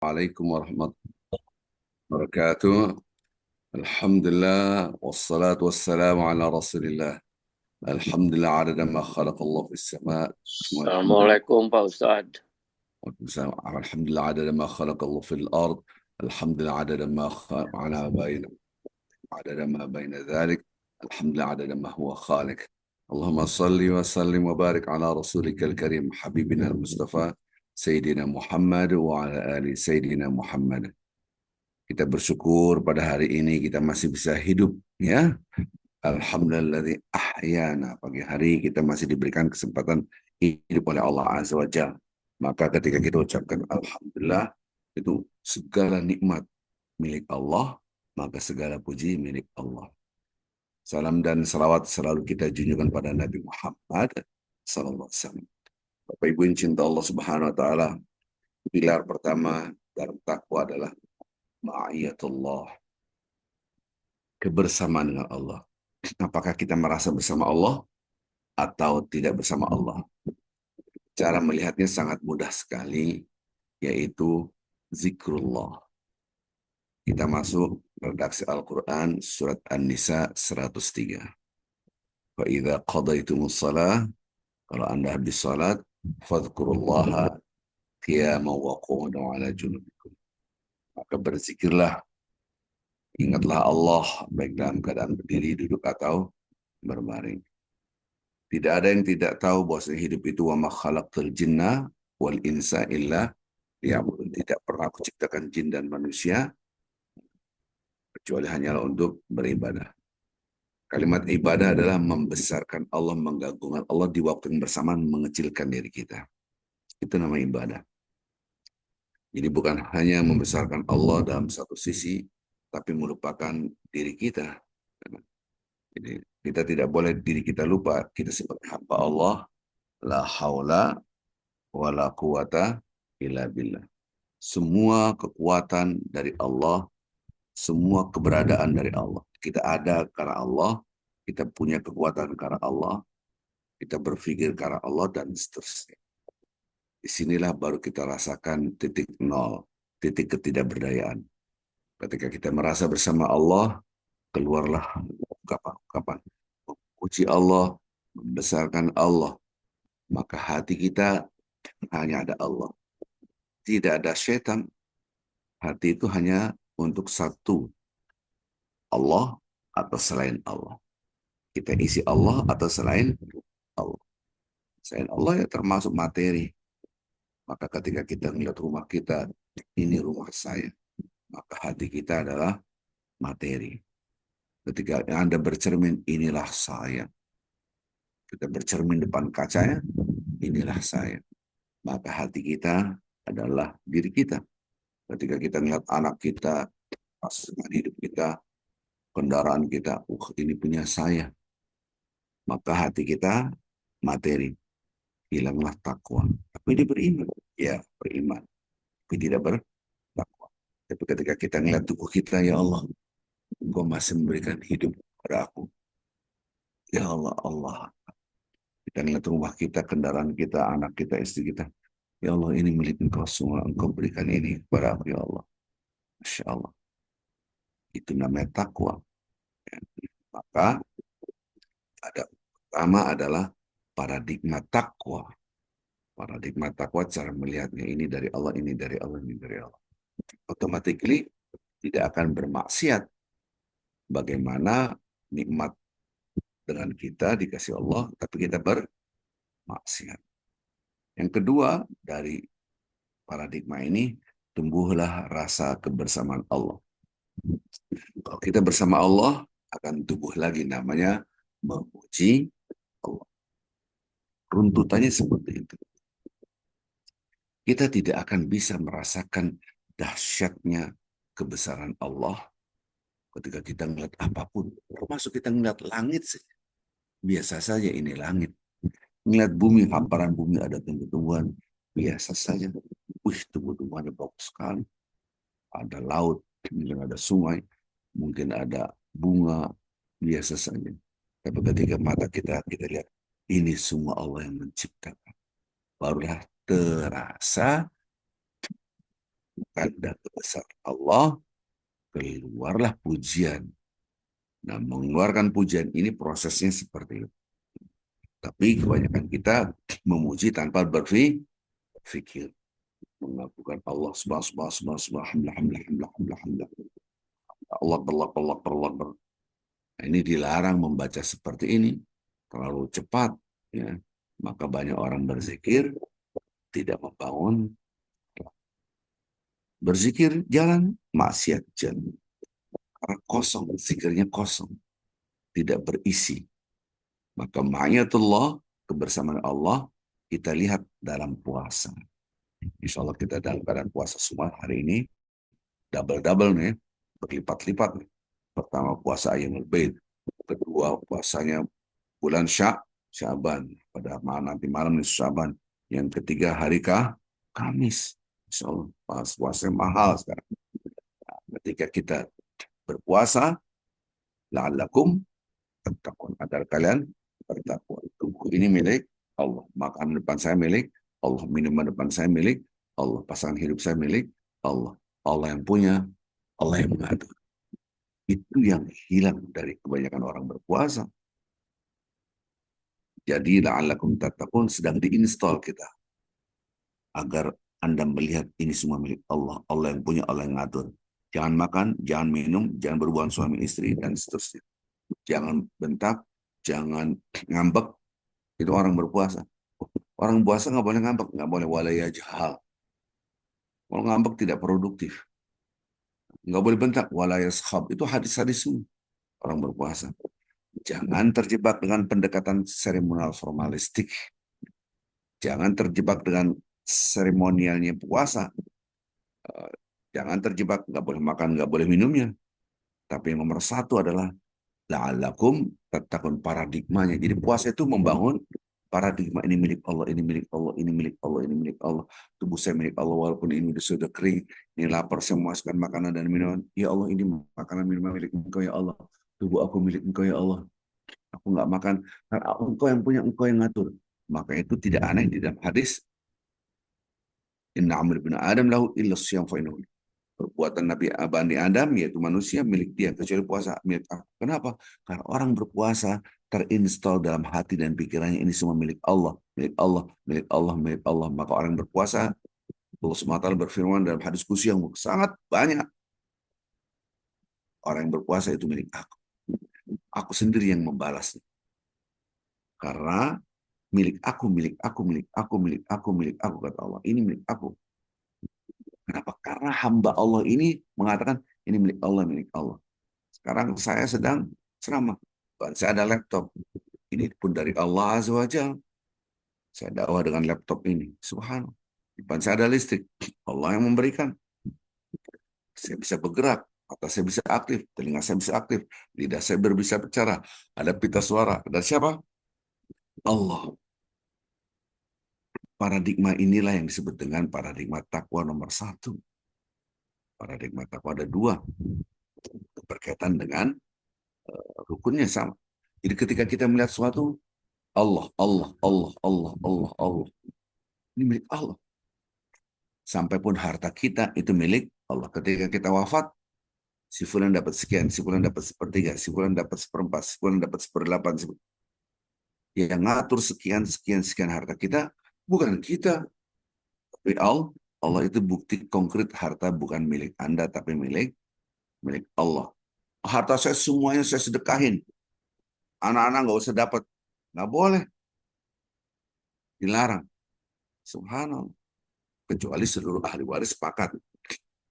عليكم ورحمة الله وبركاته. الحمد لله والصلاة والسلام على رسول الله. الحمد لله عدد ما خلق الله في السماء، والحمد لله Assalamualaikum Pak Ustadz. الحمد لله عدد ما خلق الله في الأرض. الحمد لله عدد ما خلق على بين عدد ما بين ذلك. الحمد لله عدد ما هو خالق. اللهم صل وسلم وبارك على رسولك الكريم حبيبنا المصطفى سيدنا محمد وعلى آل سيدنا محمد. Kita bersyukur pada hari ini kita masih bisa hidup, ya. Alhamdulillah ahyana. Pagi hari kita masih diberikan kesempatan hidup oleh Allah Azza wa Jalla. Maka ketika kita ucapkan Alhamdulillah, itu segala nikmat milik Allah, maka segala puji milik Allah. Salam dan salawat selalu kita junjukkan pada Nabi Muhammad sallallahu alaihi wasallam. Bapak Ibu yang cinta Allah Subhanahu wa taala, pilar pertama dalam takwa adalah ma'iyatullah, kebersamaan dengan Allah. Apakah kita merasa bersama Allah atau tidak bersama Allah? Cara melihatnya sangat mudah sekali, yaitu zikrullah. Kita masuk redaksi Al-Quran, surat An-Nisa 103. فَإِذَا قَضَيْتُمُ الصَّلَاةِ, kalau Anda habis salat, fadhkurullaha qiyaman wa qu'udan wa 'ala junubikum. Maka berzikirlah, ingatlah Allah baik dalam keadaan berdiri, duduk atau berbaring. Tidak ada yang tidak tahu bahwa hidup itu wa ma khalaqtul jinna wal insa illa liya'budun. Tidak pernah aku ciptakan jin dan manusia kecuali hanyalah untuk beribadah. Kalimat ibadah adalah membesarkan Allah, menggagungkan Allah di waktu yang bersamaan mengecilkan diri kita. Itu nama ibadah. Jadi bukan hanya membesarkan Allah dalam satu sisi, tapi melupakan diri kita. Jadi kita tidak boleh diri kita lupa. Kita sebagai hamba Allah, la haula wa la quwata illa billah. Semua kekuatan dari Allah, semua keberadaan dari Allah. Kita ada karena Allah, kita punya kekuatan karena Allah, kita berpikir karena Allah, dan seterusnya. Disinilah baru kita rasakan titik nol, titik ketidakberdayaan. Ketika kita merasa bersama Allah, keluarlah ungkapan-ungkapan memuji Allah, membesarkan Allah. Maka hati kita hanya ada Allah. Tidak ada syaitan. Hati itu hanya untuk satu, Allah atau selain Allah. Kita isi Allah atau selain Allah. Selain Allah ya termasuk materi. Maka ketika kita melihat rumah kita, ini rumah saya, maka hati kita adalah materi. Ketika Anda bercermin, inilah saya. Kita bercermin depan kacanya, inilah saya. Maka hati kita adalah diri kita. Ketika kita melihat anak kita, pasangan hidup kita, kendaraan kita, ini punya saya. Maka hati kita materi. Hilanglah takwa. Tapi dia beriman. Ya, beriman. Tapi tidak bertakwa. Tapi ketika kita melihat tubuh kita, ya Allah, Engkau masih memberikan hidup kepada aku. Ya Allah, Allah. Kita melihat rumah kita, kendaraan kita, anak kita, istri kita. Ya Allah, ini milik Engkau semua. Engkau berikan ini kepada aku, ya Allah. Masya Allah. Itu namanya takwa. Ya. Maka ada pertama adalah paradigma takwa. Paradigma takwa, cara melihatnya, ini dari Allah, ini dari Allah, ini dari Allah. Automatically tidak akan bermaksiat. Bagaimana nikmat dengan kita dikasih Allah, tapi kita bermaksiat. Yang kedua, dari paradigma ini, tumbuhlah rasa kebersamaan Allah. Kalau kita bersama Allah, akan tumbuh lagi namanya memuji Allah. Runtutannya seperti itu. Kita tidak akan bisa merasakan dahsyatnya kebesaran Allah ketika kita melihat apapun. Termasuk kita melihat langit saja. Biasa saja ini langit. Melihat bumi, hamparan bumi ada tumbuh-tumbuhan. Biasa saja. Wih, tumbuh-tumbuhannya bagus sekali. Ada laut, mungkin ada sungai, mungkin ada bunga. Biasa saja. Tapi ketika mata kita lihat, ini semua Allah yang menciptakan. Barulah terasa tanda kebesaran Allah, keluarlah pujian. Nah, mengeluarkan pujian ini prosesnya seperti itu. Tapi kebanyakan kita memuji tanpa berpikir. Mengakukan Allah Allah Allah Allah Allah. Nah, ini dilarang membaca seperti ini terlalu cepat, ya. Maka banyak orang berzikir tidak membangun, berzikir jalan maksiat jalan, karena kosong, zikirnya kosong, tidak berisi. Maka ma'iyatullah, kebersamaan Allah, kita lihat dalam puasa. Insya Allah kita dalam keadaan puasa semua hari ini, double-double nih, berlipat-lipat nih. Pertama puasa Ayyamul Bid, kedua puasanya bulan Syaban, pada nanti malam nih Syaban. Yang ketiga hari Kamis. Insya Allah puasa mahal sekarang. Nah, ketika kita berpuasa, la'allakum tattaqun, agar kalian bertakwa. Tubuh ini milik Allah, makanan depan saya milik Allah, minuman depan saya milik Allah, pasangan hidup saya milik Allah. Allah yang punya, Allah yang mengatur. Itu yang hilang dari kebanyakan orang berpuasa. Jadi la'allakum tattaqun sedang diinstal kita agar Anda melihat ini semua milik Allah. Allah yang punya, Allah yang ngatur. Jangan makan, jangan minum, jangan berhubungan suami istri, dan seterusnya. Jangan bentak, jangan ngambek. Itu orang berpuasa. Orang puasa nggak boleh ngambek, nggak boleh walayajhal. Kalau ngambek tidak produktif. Nggak boleh bentak, walayashab. Itu hadis-hadis orang berpuasa. Jangan terjebak dengan pendekatan seremonial formalistik. Jangan terjebak dengan seremonialnya puasa. Jangan terjebak, nggak boleh makan, nggak boleh minumnya. Tapi yang nomor satu adalah la'allakum tattaqun, paradigmanya. Jadi puasa itu membangun paradigma, ini milik Allah, ini milik Allah, ini milik Allah, ini milik Allah. Tubuh saya milik Allah walaupun ini sudah kering, ini lapar, saya memuaskan makanan dan minuman. Ya Allah, ini makanan minuman milik Engkau ya Allah. Tubuh aku milik Engkau ya Allah. Aku nggak makan karena Engkau yang punya, Engkau yang ngatur. Maka itu tidak aneh di dalam hadis, Inna amr bin Adam lahu illa siyam fa innahu. Perbuatan Nabi Bani Adam, yaitu manusia, milik dia, kecuali puasa milik aku. Kenapa? Karena orang berpuasa terinstal dalam hati dan pikirannya, ini semua milik Allah, milik Allah, milik Allah, milik Allah. Maka orang berpuasa, Allah SWT berfirman dalam hadis qudsi yang sangat banyak, orang yang berpuasa itu milik aku. Aku sendiri yang membalasnya. Karena milik aku, milik aku, milik aku, milik aku, milik aku, kata Allah. Ini milik aku. Kenapa? Karena hamba Allah ini mengatakan, ini milik Allah, milik Allah. Sekarang saya sedang ceramah. Saya ada laptop. Ini pun dari Allah Azza wa Jalla. Saya dakwah dengan laptop ini. Subhanallah. Di depan saya ada listrik. Allah yang memberikan. Saya bisa bergerak. Mata saya bisa aktif. Telinga saya bisa aktif. Lidah saya bisa bicara. Ada pita suara. Dan siapa? Allah. Paradigma inilah yang disebut dengan paradigma takwa nomor satu. Paradigma takwa ada dua. Berkaitan dengan rukunnya sama. Jadi ketika kita melihat sesuatu, Allah, Allah, Allah, Allah, Allah, Allah. Ini milik Allah. Sampai pun harta kita itu milik Allah. Ketika kita wafat, si fulan dapat sekian, si fulan dapat sepertiga, si fulan dapat seperempat, si fulan dapat seperdelapan. Yang ngatur sekian, sekian, sekian harta kita, bukan kita. Tapi Allah, Allah itu bukti konkret harta bukan milik Anda, tapi milik Allah. Harta saya semuanya saya sedekahin. Anak-anak nggak usah dapat. Nggak boleh. Dilarang. Subhanallah. Kecuali seluruh ahli waris sepakat.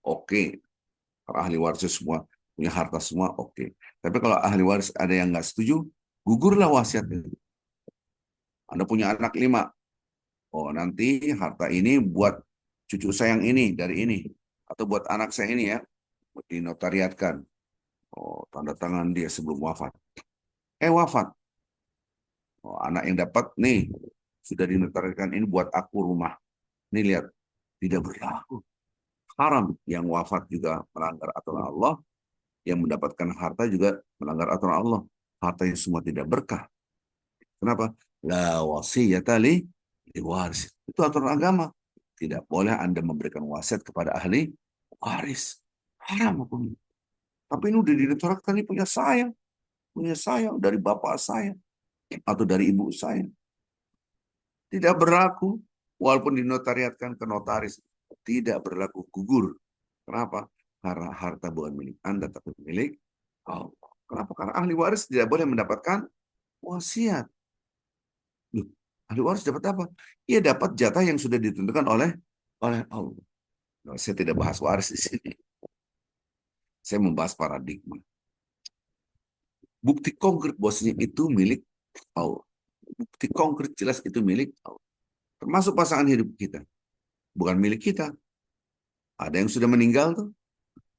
Oke. Kalau ahli waris semua punya harta semua, oke. Tapi kalau ahli waris ada yang nggak setuju, gugurlah wasiatnya. Anda punya anak 5. Oh, nanti harta ini buat cucu saya yang ini, dari ini. Atau buat anak saya ini ya. Dinotariatkan. Oh, tanda tangan dia sebelum wafat. Wafat. Oh, anak yang dapat nih sudah dinotarikan, ini buat aku rumah. Ini lihat, tidak berlaku. Haram. Yang wafat juga melanggar aturan Allah, yang mendapatkan harta juga melanggar aturan Allah. Hartanya semua tidak berkah. Kenapa? La wasiyata li waris. Itu aturan agama. Tidak boleh Anda memberikan wasiat kepada ahli waris. Haram hukumnya. Tapi ini udah dinotariskan, ini punya saya dari bapak saya atau dari ibu saya. Tidak berlaku, walaupun dinotariatkan ke notaris, tidak berlaku, gugur. Kenapa? Karena harta bukan milik Anda, tapi milik Allah. Kenapa? Karena ahli waris tidak boleh mendapatkan wasiat. Loh, ahli waris dapat apa? Ia dapat jatah yang sudah ditentukan oleh Allah. Nah, saya tidak bahas waris di sini. Saya membahas paradigma. Bukti konkret bosnya itu milik Allah. Bukti konkret jelas itu milik Allah. Termasuk pasangan hidup kita. Bukan milik kita. Ada yang sudah meninggal tuh.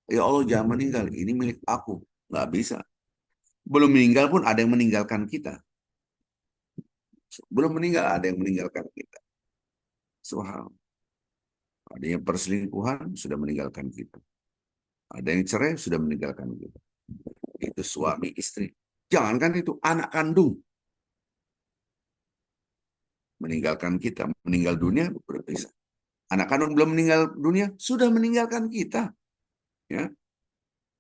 Ya Allah jangan meninggal. Ini milik aku. Nggak bisa. Belum meninggal pun ada yang meninggalkan kita. Belum meninggal ada yang meninggalkan kita. Subhanallah. Ada yang perselingkuhan sudah meninggalkan kita. Ada yang cerai sudah meninggalkan kita. Itu suami istri. Jangankan itu anak kandung meninggalkan kita, meninggal dunia berpisah. Anak kandung belum meninggal dunia sudah meninggalkan kita. Ya,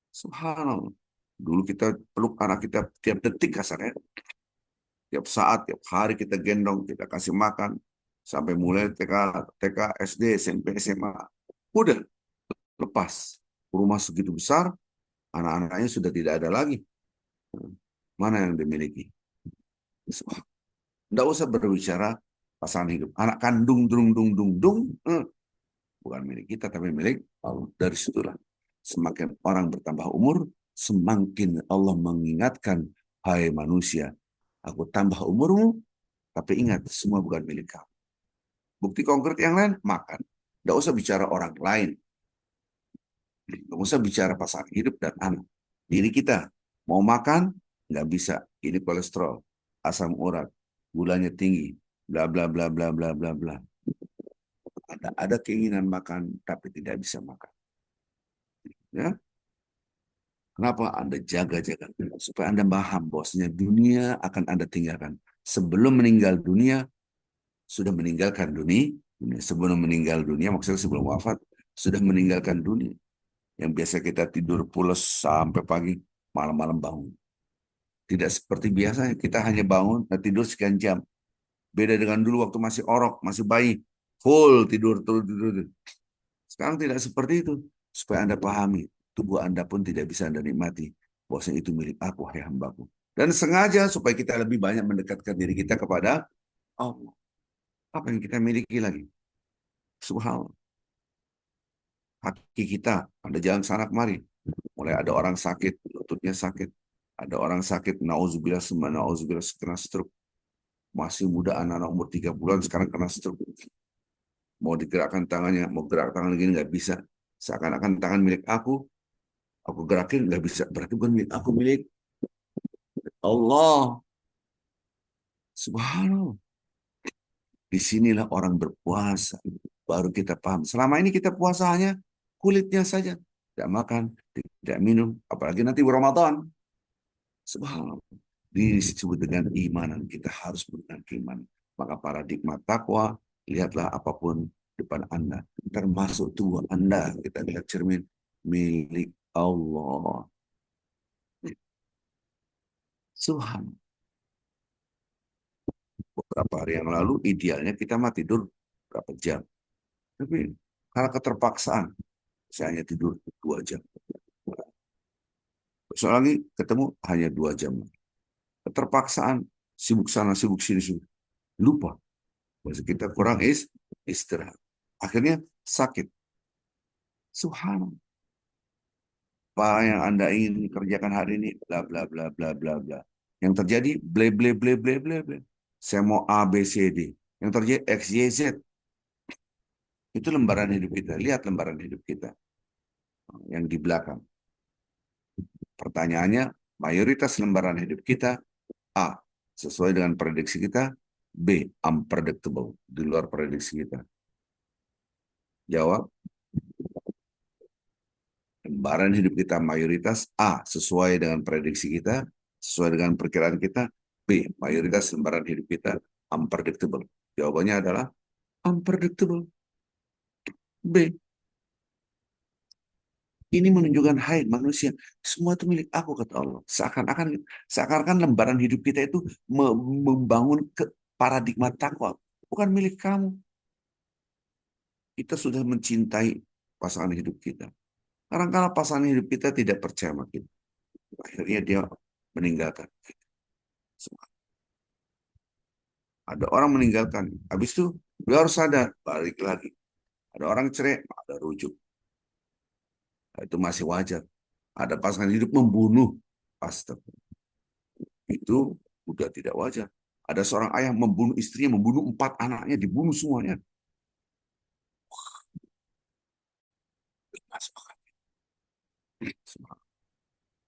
subhanallah. Dulu kita peluk anak kita tiap detik kasarnya. Tiap saat, tiap hari kita gendong, kita kasih makan. Sampai mulai TK, SD, SMP, SMA. Udah lepas. Rumah segitu besar, anak-anaknya sudah tidak ada lagi. Mana yang dimiliki? Tidak usah berbicara pasangan hidup. Anak kandung, dung, bukan milik kita, tapi milik Allah. Dari situlah semakin orang bertambah umur, semakin Allah mengingatkan, hai manusia, aku tambah umurmu, tapi ingat, semua bukan milik kamu. Bukti konkret yang lain, makan. Tidak usah bicara orang lain. Tidak usah bicara pasangan hidup dan anak. Diri kita, mau makan, nggak bisa. Ini kolesterol, asam urat, gulanya tinggi, bla bla bla bla bla bla bla. Ada keinginan makan, tapi tidak bisa makan. Ya, kenapa Anda jaga-jaga? Supaya Anda paham bahwasanya dunia akan Anda tinggalkan. Sebelum meninggal dunia, sudah meninggalkan dunia. Sebelum meninggal dunia, maksudnya sebelum wafat, sudah meninggalkan dunia. Yang biasa kita tidur pulas sampai pagi, malam-malam bangun. Tidak seperti biasa, kita hanya bangun dan tidur sekian jam. Beda dengan dulu waktu masih orok, masih bayi. Full tidur, tidur. Sekarang tidak seperti itu. Supaya Anda pahami, tubuh Anda pun tidak bisa Anda nikmati. Bahwasanya itu milik aku, hai hambaku. Dan sengaja supaya kita lebih banyak mendekatkan diri kita kepada Allah. Apa yang kita miliki lagi? Subhanallah. Haki kita, Anda jalan sana kemari. Mulai ada orang sakit, lututnya sakit. Ada orang sakit, nauzubillah, nauzubillah, kena stroke. Masih muda, anak-anak umur 3 bulan, sekarang kena stroke. Mau digerakkan tangannya, mau gerak tangan gini nggak bisa. Seakan-akan tangan milik aku gerakin nggak bisa. Berarti bukan milik aku, milik Allah. Subhanallah. Disinilah orang berpuasa. Baru kita paham. Selama ini kita puasa hanya kulitnya saja. Tidak makan, tidak minum. Apalagi nanti Ramadan. Subhanallah. Disebut dengan imanan. Kita harus menggunakan keimanan. Maka paradigma takwa, lihatlah apapun depan Anda. Termasuk tubuh Anda. Kita lihat cermin. Milik Allah. Subhanallah. Beberapa hari yang lalu idealnya kita mah tidur berapa jam. Tapi karena keterpaksaan, saya hanya tidur 2 jam. Besok lagi ketemu hanya 2 jam. Keterpaksaan, sibuk sana, sibuk sini, sibuk. Lupa. Bahasa kita kurang istirahat. Akhirnya sakit. Subhanallah. Apa yang Anda ingin kerjakan hari ini? Bla, bla, bla, bla, bla, bla. Yang terjadi, ble, ble, ble, ble, ble, ble. Saya mau A, B, C, D. Yang terjadi, X, Y, Z. Itu lembaran hidup kita. Lihat lembaran hidup kita. Yang di belakang. Pertanyaannya, mayoritas lembaran hidup kita, A, sesuai dengan prediksi kita, B, unpredictable, di luar prediksi kita. Jawab, lembaran hidup kita mayoritas A, sesuai dengan prediksi kita, sesuai dengan perkiraan kita, B, mayoritas lembaran hidup kita unpredictable. Jawabannya adalah unpredictable. B. Ini menunjukkan, hai manusia, semua itu milik aku, kata Allah. Seakan-akan lembaran hidup kita itu membangun ke paradigma takwa. Bukan milik kamu. Kita sudah mencintai pasangan hidup kita. Kadang-kadang pasangan hidup kita tidak percaya sama kita. Akhirnya dia meninggalkan kita. Ada orang meninggalkan. Habis itu dia harus sadar, balik lagi. Ada orang cerai, ada rujuk. Nah, itu masih wajar. Ada pasangan hidup membunuh. Astaga. Itu udah tidak wajar. Ada seorang ayah membunuh istrinya, membunuh 4 anaknya, dibunuh semuanya.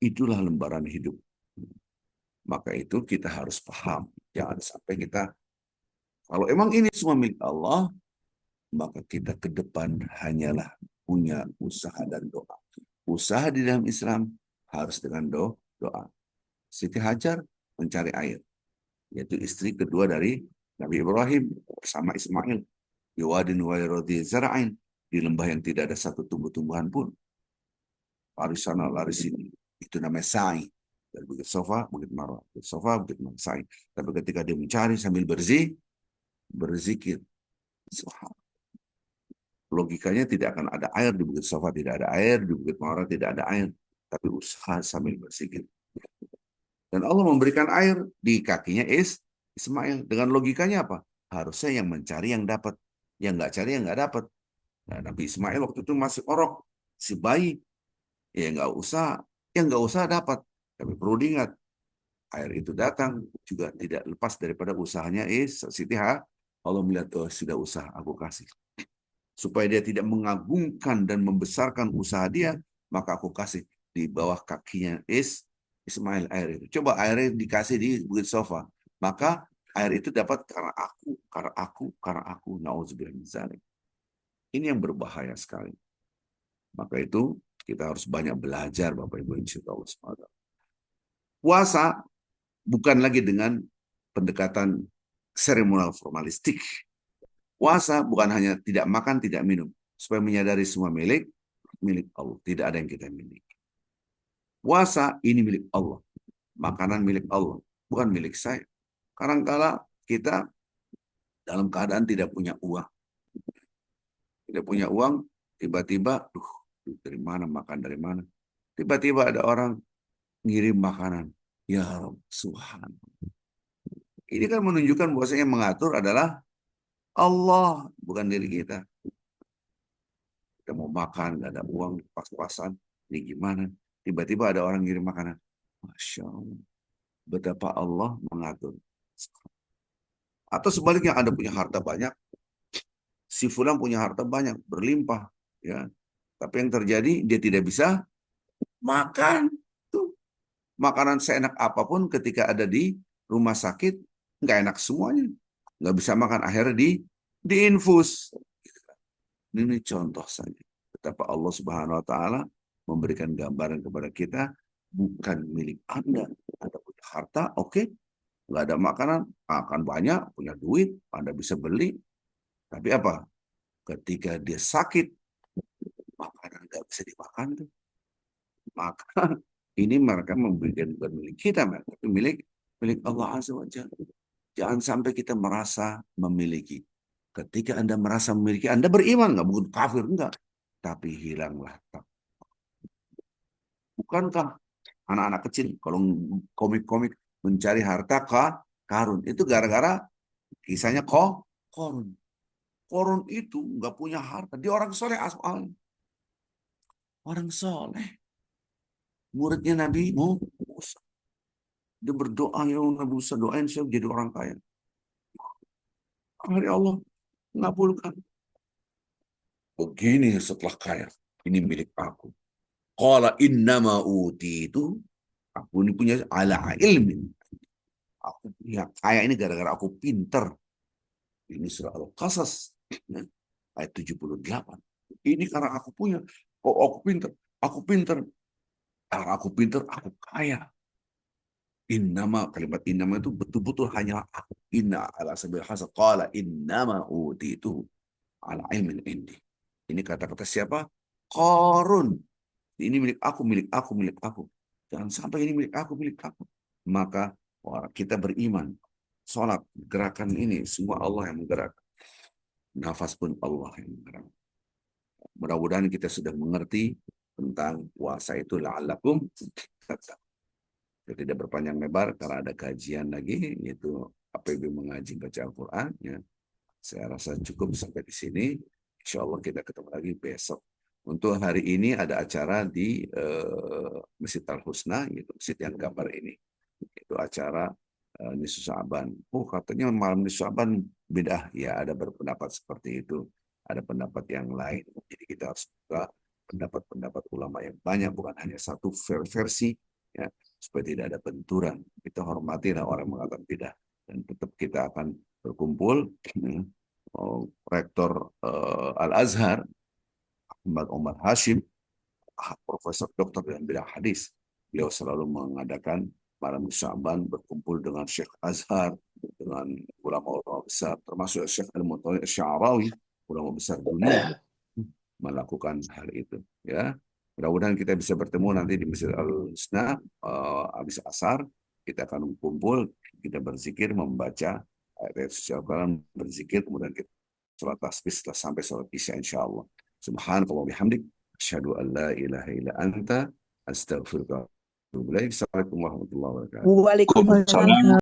Itulah lembaran hidup. Maka itu kita harus paham. Jangan sampai kita, kalau emang ini semua milik Allah, maka kita ke depan hanyalah punya usaha dan doa. Usaha di dalam Islam harus dengan doa. Siti Hajar mencari air, yaitu istri kedua dari Nabi Ibrahim bersama Ismail. Di wadin wairodi zara'in, di lembah yang tidak ada satu tumbuh-tumbuhan pun. Laris sana, laris sini. Itu namanya sa'i. Dari Bukit Sofa, Bukit Marwah. Bukit Sofa, Bukit Marwah, sa'i. Tapi ketika dia mencari sambil berzikir, logikanya tidak akan ada air di Bukit Sofa, tidak ada air di Bukit Marwah, tidak ada air. Tapi usaha sambil berzikir. Dan Allah memberikan air di kakinya Ismail. Dengan logikanya apa? Harusnya yang mencari yang dapat. Yang nggak cari yang nggak dapat. Nah, Nabi Ismail waktu itu masih orok, si bayi. Ya nggak usah dapat. Tapi perlu diingat, air itu datang juga tidak lepas daripada usahanya Siti Ha. Allah melihat, oh sudah usaha aku kasih. Supaya dia tidak mengagungkan dan membesarkan usaha dia, maka aku kasih di bawah kakinya Ismail air itu. Coba airnya dikasih di Bukit Sofa. Maka air itu dapat karena aku. Nauzubillah min dzalik. Ini yang berbahaya sekali. Maka itu kita harus banyak belajar Bapak Ibu insyaallah. Puasa bukan lagi dengan pendekatan seremonial formalistik. Puasa bukan hanya tidak makan, tidak minum. Supaya menyadari semua milik Allah. Tidak ada yang kita miliki. Puasa ini milik Allah. Makanan milik Allah. Bukan milik saya. Kadang-kala kita dalam keadaan tidak punya uang. Tidak punya uang, tiba-tiba, dari mana makan dari mana. Tiba-tiba ada orang ngirim makanan. Ya Rabb, subhanallah. Ini kan menunjukkan bahwasanya yang mengatur adalah Allah, bukan diri kita. Kita mau makan, nggak ada uang, pas-pasan, ini gimana? Tiba-tiba ada orang ngirim makanan. Masya Allah, betapa Allah mengatur. Atau sebaliknya, Anda punya harta banyak, si fulan punya harta banyak, berlimpah, ya. Tapi yang terjadi dia tidak bisa makan. Tuh, makanan seenak apapun ketika ada di rumah sakit, nggak enak semuanya. Nggak bisa makan, akhirnya diinfus. Ini contoh saja. Betapa Allah Subhanahu Wa Taala memberikan gambaran kepada kita, bukan milik Anda. Anda punya harta, oke. Nggak ada makanan, akan banyak, punya duit, Anda bisa beli. Tapi apa? Ketika dia sakit, makanan nggak bisa dimakan tuh. Maka ini mereka memberikan bukan milik kita, tapi milik Allah Azza wa Jalla. Jangan sampai kita merasa memiliki. Ketika Anda merasa memiliki, Anda beriman, nggak bukan kafir, enggak. Tapi hilanglah. Bukankah anak-anak kecil kalau komik-komik mencari harta karun itu gara-gara kisahnya korun. Korun itu nggak punya harta. Dia orang soleh asalnya. Orang soleh. Muridnya Nabi Musa. Dia berdoa, ya Nabi Musa doain saya jadi orang kaya. Hari Allah mengabulkan. Begini setelah kaya. Ini milik aku. Qala innama utitu. Aku ini punya ala ilmin. Aku punya kaya ini gara-gara aku pinter. Ini surah Al-Qasas. Ayat 78. Ini karena aku punya. Oh, aku pinter. Aku pinter. Karena aku pinter, aku kaya. Kalimat innama itu betul-betul hanya aku. Inna ala sabil hasad. Qala innama utitu ala ilmin indi. Ini kata-kata siapa? Qarun. Ini milik aku, milik aku, milik aku. Jangan sampai ini milik aku, milik aku. Maka kita beriman. Sholat, gerakan ini, semua Allah yang menggerakkan. Nafas pun Allah yang menggerakkan. Mudah-mudahan kita sudah mengerti tentang puasa itu la'allakum tattaqun. Tidak berpanjang lebar karena ada kajian lagi, yaitu APB mengaji baca Al-Quran. Ya. Saya rasa cukup sampai di sini. Insya Allah kita ketemu lagi besok. Untuk hari ini ada acara di Masjid Al-Husna, yaitu masjid yang gambar ini. Itu acara Nisfu Sa'ban. Oh, katanya malam Nisfu Sa'ban beda. Ya, ada berpendapat seperti itu. Ada pendapat yang lain. Jadi kita harus buka pendapat-pendapat ulama yang banyak, bukan hanya satu versi, ya, supaya tidak ada benturan. Kita hormatilah orang mengatakan beda. Dan tetap kita akan berkumpul. Rektor Al-Azhar, Ahmad Omar Hashim, Profesor Doktor dalam bidang hadis. Beliau selalu mengadakan malam Sya'ban berkumpul dengan Syekh Azhar, dengan ulama-ulama besar, termasuk Syekh Al-Mutawalli Sya'rawi, ulama besar dunia, melakukan hal itu. Ya, mudah-mudahan kita bisa bertemu nanti di Masjid Al-Husna habis asar. Kita akan kumpul, kita berzikir, membaca ayat suci Al-Quran, berzikir, kemudian kita sholat tasbih setelah sampai sholat isya insyaallah. Subhanakallah bihamdik, asyhadu an la ilaha illa anta, astaghfiruka wa atubu ilaik. Assalamualaikum warahmatullahi wabarakatuh. Waalaikumsalam.